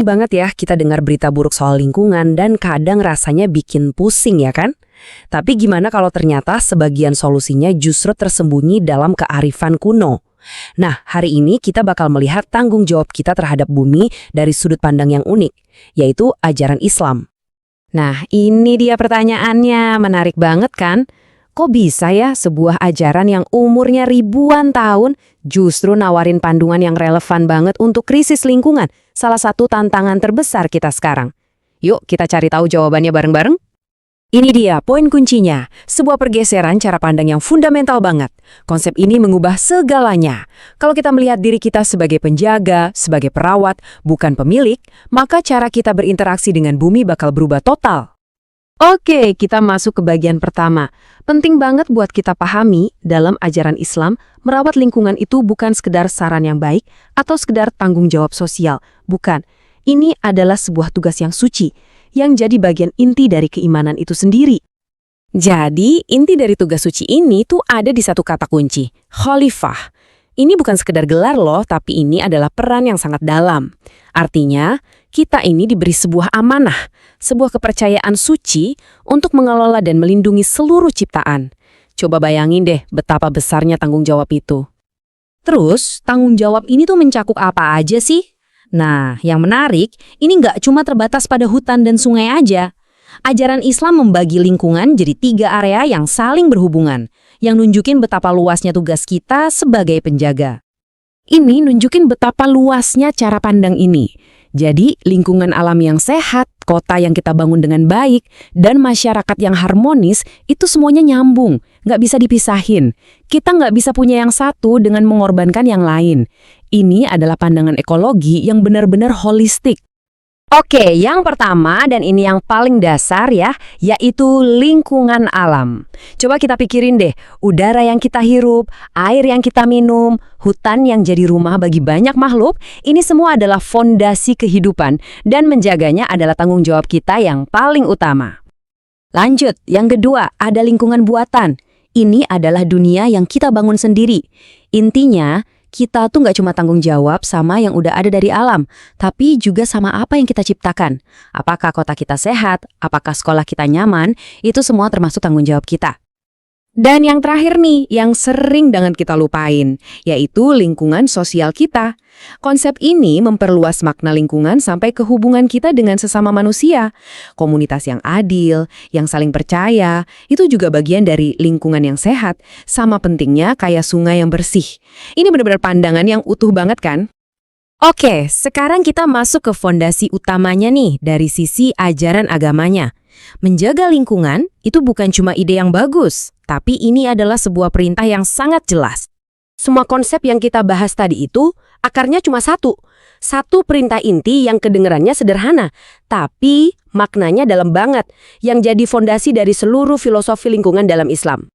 Sering banget ya kita dengar berita buruk soal lingkungan dan kadang rasanya bikin pusing ya kan? Tapi gimana kalau ternyata sebagian solusinya justru tersembunyi dalam kearifan kuno? Nah, hari ini kita bakal melihat tanggung jawab kita terhadap bumi dari sudut pandang yang unik, yaitu ajaran Islam. Nah, ini dia pertanyaannya, menarik banget kan? Kok bisa ya sebuah ajaran yang umurnya ribuan tahun justru nawarin panduan yang relevan banget untuk krisis lingkungan, salah satu tantangan terbesar kita sekarang? Yuk kita cari tahu jawabannya bareng-bareng. Ini dia poin kuncinya, sebuah pergeseran cara pandang yang fundamental banget. Konsep ini mengubah segalanya. Kalau kita melihat diri kita sebagai penjaga, sebagai perawat, bukan pemilik, maka cara kita berinteraksi dengan bumi bakal berubah total. Oke, kita masuk ke bagian pertama. Penting banget buat kita pahami, dalam ajaran Islam, merawat lingkungan itu bukan sekedar saran yang baik atau sekedar tanggung jawab sosial. Bukan. Ini adalah sebuah tugas yang suci, yang jadi bagian inti dari keimanan itu sendiri. Jadi, inti dari tugas suci ini tuh ada di satu kata kunci, khalifah. Ini bukan sekedar gelar loh, tapi ini adalah peran yang sangat dalam. Artinya, kita ini diberi sebuah amanah, sebuah kepercayaan suci untuk mengelola dan melindungi seluruh ciptaan. Coba bayangin deh betapa besarnya tanggung jawab itu. Terus, tanggung jawab ini tuh mencakup apa aja sih? Nah, yang menarik, ini nggak cuma terbatas pada hutan dan sungai aja. Ajaran Islam membagi lingkungan jadi 3 area yang saling berhubungan, yang nunjukin betapa luasnya tugas kita sebagai penjaga. Ini nunjukin betapa luasnya cara pandang ini. Jadi, lingkungan alam yang sehat, kota yang kita bangun dengan baik, dan masyarakat yang harmonis, itu semuanya nyambung, nggak bisa dipisahin. Kita nggak bisa punya yang satu dengan mengorbankan yang lain. Ini adalah pandangan ekologi yang benar-benar holistik. Oke, yang pertama dan ini yang paling dasar ya, yaitu lingkungan alam. Coba kita pikirin deh, udara yang kita hirup, air yang kita minum, hutan yang jadi rumah bagi banyak makhluk, ini semua adalah fondasi kehidupan dan menjaganya adalah tanggung jawab kita yang paling utama. Lanjut, yang kedua, ada lingkungan buatan. Ini adalah dunia yang kita bangun sendiri. Intinya, kita tuh nggak cuma tanggung jawab sama yang udah ada dari alam, tapi juga sama apa yang kita ciptakan. Apakah kota kita sehat, apakah sekolah kita nyaman, itu semua termasuk tanggung jawab kita. Dan yang terakhir nih, yang sering banget kita lupain, yaitu lingkungan sosial kita. Konsep ini memperluas makna lingkungan sampai ke hubungan kita dengan sesama manusia. Komunitas yang adil, yang saling percaya, itu juga bagian dari lingkungan yang sehat, sama pentingnya kayak sungai yang bersih. Ini benar-benar pandangan yang utuh banget kan? Oke, sekarang kita masuk ke fondasi utamanya nih dari sisi ajaran agamanya. Menjaga lingkungan itu bukan cuma ide yang bagus, tapi ini adalah sebuah perintah yang sangat jelas. Semua konsep yang kita bahas tadi itu akarnya cuma satu. Satu perintah inti yang kedengerannya sederhana, tapi maknanya dalam banget, yang jadi fondasi dari seluruh filosofi lingkungan dalam Islam.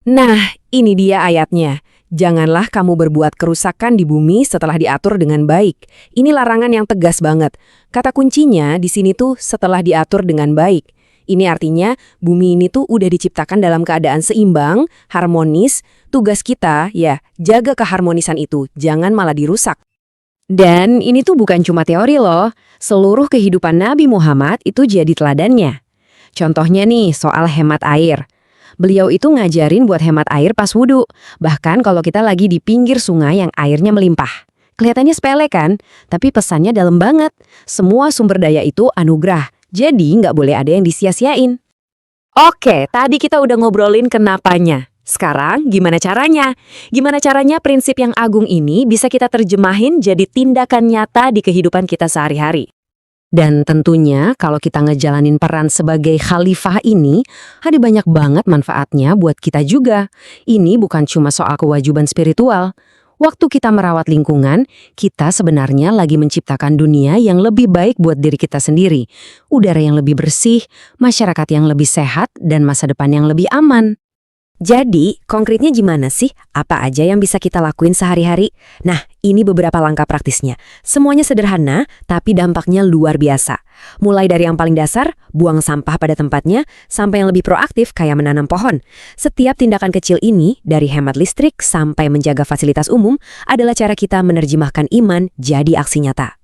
Nah, ini dia ayatnya. Janganlah kamu berbuat kerusakan di bumi setelah diatur dengan baik. Ini larangan yang tegas banget. Kata kuncinya di sini tuh setelah diatur dengan baik. Ini artinya bumi ini tuh udah diciptakan dalam keadaan seimbang, harmonis. Tugas kita ya jaga keharmonisan itu, jangan malah dirusak. Dan ini tuh bukan cuma teori loh. Seluruh kehidupan Nabi Muhammad itu jadi teladannya. Contohnya nih soal hemat air. Beliau itu ngajarin buat hemat air pas wudhu, bahkan kalau kita lagi di pinggir sungai yang airnya melimpah. Kelihatannya sepele kan? Tapi pesannya dalam banget. Semua sumber daya itu anugerah, jadi nggak boleh ada yang disia-siain. Oke, tadi kita udah ngobrolin kenapanya. Sekarang gimana caranya? Gimana caranya prinsip yang agung ini bisa kita terjemahin jadi tindakan nyata di kehidupan kita sehari-hari? Dan tentunya kalau kita ngejalanin peran sebagai khalifah ini, ada banyak banget manfaatnya buat kita juga. Ini bukan cuma soal kewajiban spiritual. Waktu kita merawat lingkungan, kita sebenarnya lagi menciptakan dunia yang lebih baik buat diri kita sendiri. Udara yang lebih bersih, masyarakat yang lebih sehat, dan masa depan yang lebih aman. Jadi, konkretnya gimana sih? Apa aja yang bisa kita lakuin sehari-hari? Nah, ini beberapa langkah praktisnya. Semuanya sederhana, tapi dampaknya luar biasa. Mulai dari yang paling dasar, buang sampah pada tempatnya, sampai yang lebih proaktif kayak menanam pohon. Setiap tindakan kecil ini, dari hemat listrik sampai menjaga fasilitas umum, adalah cara kita menerjemahkan iman jadi aksi nyata.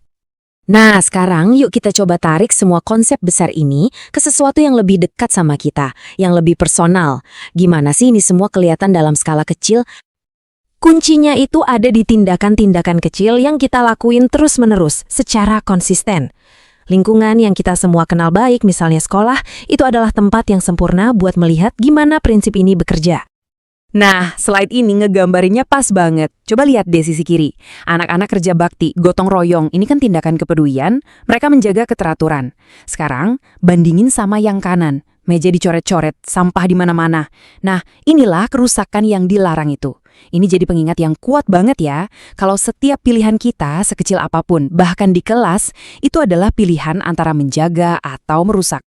Nah, sekarang yuk kita coba tarik semua konsep besar ini ke sesuatu yang lebih dekat sama kita, yang lebih personal. Gimana sih ini semua kelihatan dalam skala kecil? Kuncinya itu ada di tindakan-tindakan kecil yang kita lakuin terus-menerus, secara konsisten. Lingkungan yang kita semua kenal baik, misalnya sekolah, itu adalah tempat yang sempurna buat melihat gimana prinsip ini bekerja. Nah, slide ini ngegambarinnya pas banget. Coba lihat deh sisi kiri. Anak-anak kerja bakti, gotong royong, ini kan tindakan kepedulian, mereka menjaga keteraturan. Sekarang, bandingin sama yang kanan. Meja dicoret-coret, sampah di mana-mana. Nah, inilah kerusakan yang dilarang itu. Ini jadi pengingat yang kuat banget ya. Kalau setiap pilihan kita, sekecil apapun, bahkan di kelas, itu adalah pilihan antara menjaga atau merusak.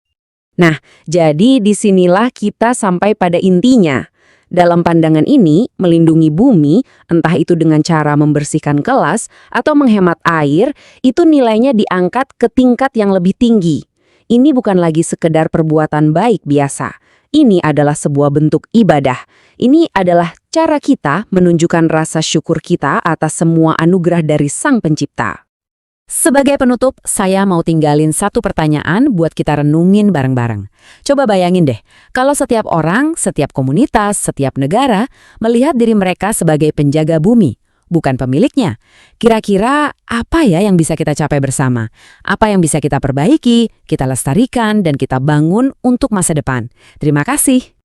Nah, jadi disinilah kita sampai pada intinya. Dalam pandangan ini, melindungi bumi, entah itu dengan cara membersihkan kelas atau menghemat air, itu nilainya diangkat ke tingkat yang lebih tinggi. Ini bukan lagi sekedar perbuatan baik biasa. Ini adalah sebuah bentuk ibadah. Ini adalah cara kita menunjukkan rasa syukur kita atas semua anugerah dari Sang Pencipta. Sebagai penutup, saya mau tinggalin satu pertanyaan buat kita renungin bareng-bareng. Coba bayangin deh, kalau setiap orang, setiap komunitas, setiap negara melihat diri mereka sebagai penjaga bumi, bukan pemiliknya. Kira-kira apa ya yang bisa kita capai bersama? Apa yang bisa kita perbaiki, kita lestarikan, dan kita bangun untuk masa depan? Terima kasih.